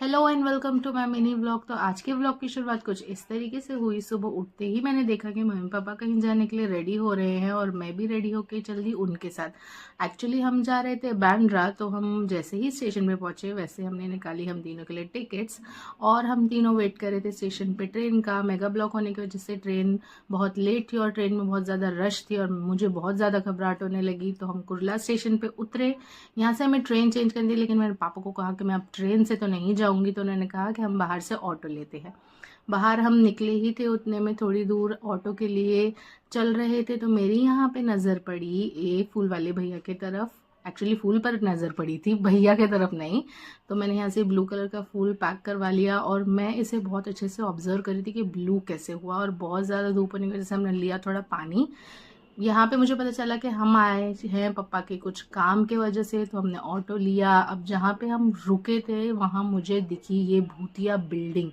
Hello and welcome to my mini vlog. तो आज के व्लॉग की शुरुआत कुछ इस तरीके से हुई। सुबह उठते ही मैंने देखा कि मम्मी पापा कहीं जाने के लिए रेडी हो रहे हैं और मैं भी रेडी होके चल दी उनके साथ। एक्चुअली हम जा रहे थे बांद्रा, तो हम जैसे ही स्टेशन पे पहुंचे वैसे हमने निकाली हम तीनों के लिए टिकट्स और हम तीनों वेट कर रहे थे स्टेशन पे ट्रेन का। मेगा ब्लॉक होने की वजह से ट्रेन बहुत लेट थी और ट्रेन में बहुत ज़्यादा रश थी और मुझे बहुत ज़्यादा घबराहट होने लगी। तो हम कुर्ला स्टेशन पे उतरे। यहाँ से हमें ट्रेन चेंज करनी थी, लेकिन मैंने पापा को कहा कि मैं अब ट्रेन से तो नहीं जाऊंगी, तो उन्होंने कहा कि हम बाहर से ऑटो लेते हैं। बाहर हम निकले ही थे, उतने में थोड़ी दूर ऑटो के लिए चल रहे थे तो मेरी यहाँ पे नज़र पड़ी एक फूल वाले भैया की तरफ। एक्चुअली फूल पर नज़र पड़ी थी, भैया की तरफ नहीं। तो मैंने यहाँ से ब्लू कलर का फूल पैक करवा लिया और मैं इसे बहुत अच्छे से ऑब्जर्व कर रही थी कि ब्लू कैसे हुआ। और बहुत ज़्यादा धूप होने की वजह से हमने लिया थोड़ा पानी। यहाँ पे मुझे पता चला कि हम आए हैं पापा के कुछ काम के वजह से, तो हमने ऑटो लिया। अब जहाँ पे हम रुके थे वहाँ मुझे दिखी ये भूतिया बिल्डिंग।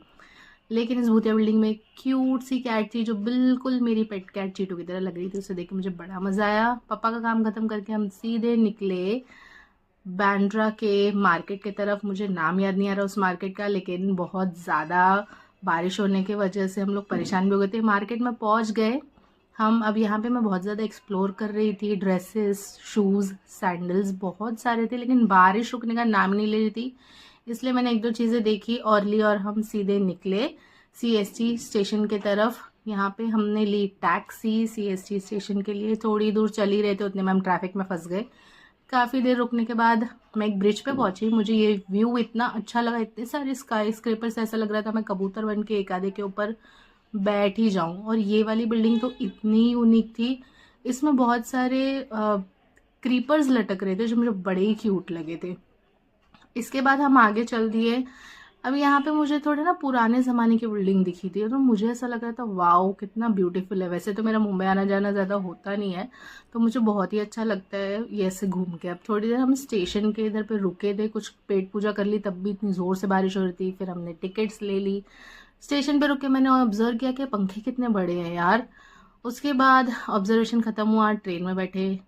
लेकिन इस भूतिया बिल्डिंग में एक क्यूट सी कैट थी जो बिल्कुल मेरी पेट कैट चीटू की तरह लग रही थी। उसे देख के मुझे बड़ा मजा आया। पापा का काम खत्म करके हम सीधे निकले बांद्रा के मार्केट की तरफ। मुझे नाम याद नहीं आ रहा उस मार्केट का, लेकिन बहुत ज़्यादा बारिश होने की वजह से हम लोग परेशान भी हो गए थे। मार्केट में पहुंच गए हम। अब यहाँ पे मैं बहुत ज़्यादा एक्सप्लोर कर रही थी, ड्रेसेस, शूज़, सैंडल्स बहुत सारे थे, लेकिन बारिश रुकने का नाम नहीं ले रही थी। इसलिए मैंने एक दो चीज़ें देखी और ली और हम सीधे निकले सीएसटी स्टेशन की तरफ। यहाँ पे हमने ली टैक्सी सीएसटी स्टेशन के लिए। थोड़ी दूर चल ही रहे थे, उतने में हम ट्रैफिक में फंस गए। काफ़ी देर रुकने के बाद मैं एक ब्रिज पे पहुंची। मुझे ये व्यू इतना अच्छा लगा, इतने सारे स्काई स्क्रेपर्स, ऐसा लग रहा था मैं कबूतर बन के एक आधे के ऊपर बैठ ही जाऊं। और ये वाली बिल्डिंग तो इतनी यूनिक थी, इसमें बहुत सारे क्रीपर्स लटक रहे थे जो मुझे बड़े ही क्यूट लगे थे। इसके बाद हम आगे चल दिए। अब यहाँ पे मुझे थोड़े ना पुराने ज़माने की बिल्डिंग दिखी थी, तो मुझे ऐसा लग रहा था वाओ कितना ब्यूटीफुल है। वैसे तो मेरा मुंबई आना जाना ज़्यादा होता नहीं है, तो मुझे बहुत ही अच्छा लगता है ये ऐसे घूम के। अब थोड़ी देर हम स्टेशन के इधर पे रुके थे, कुछ पेट पूजा कर ली, तब भी इतनी ज़ोर से बारिश हो रही थी। फिर हमने टिकट्स ले ली। स्टेशन पे रुक के मैंने ऑब्जर्व किया कि पंखे कितने बड़े हैं यार। उसके बाद ऑब्जर्वेशन ख़त्म हुआ, ट्रेन में बैठे,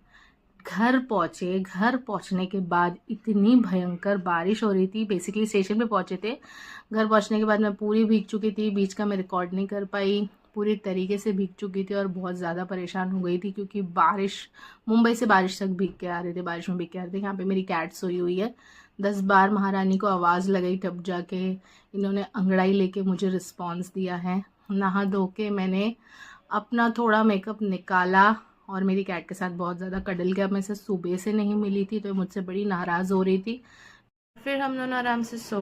घर पहुंचे। घर पहुंचने के बाद इतनी भयंकर बारिश हो रही थी। बेसिकली स्टेशन पे पहुंचे थे, घर पहुंचने के बाद मैं पूरी भीग चुकी थी। बीच का मैं रिकॉर्ड नहीं कर पाई, पूरी तरीके से भीग चुकी थी और बहुत ज़्यादा परेशान हो गई थी क्योंकि बारिश, मुंबई से बारिश तक भीग के आ रहे थे, बारिश में भीग के आ रहे थे। यहाँ पे मेरी कैट सोई हुई है। 10 बार महारानी को आवाज़ लगाई, तब जाके इन्होंने अंगड़ाई लेके मुझे रिस्पॉन्स दिया है। नहा धो के मैंने अपना थोड़ा मेकअप निकाला और मेरी कैट के साथ बहुत ज़्यादा कडल गया। मैं से सुबह से नहीं मिली थी तो मुझसे बड़ी नाराज़ हो रही थी। फिर हम दोनों आराम से सो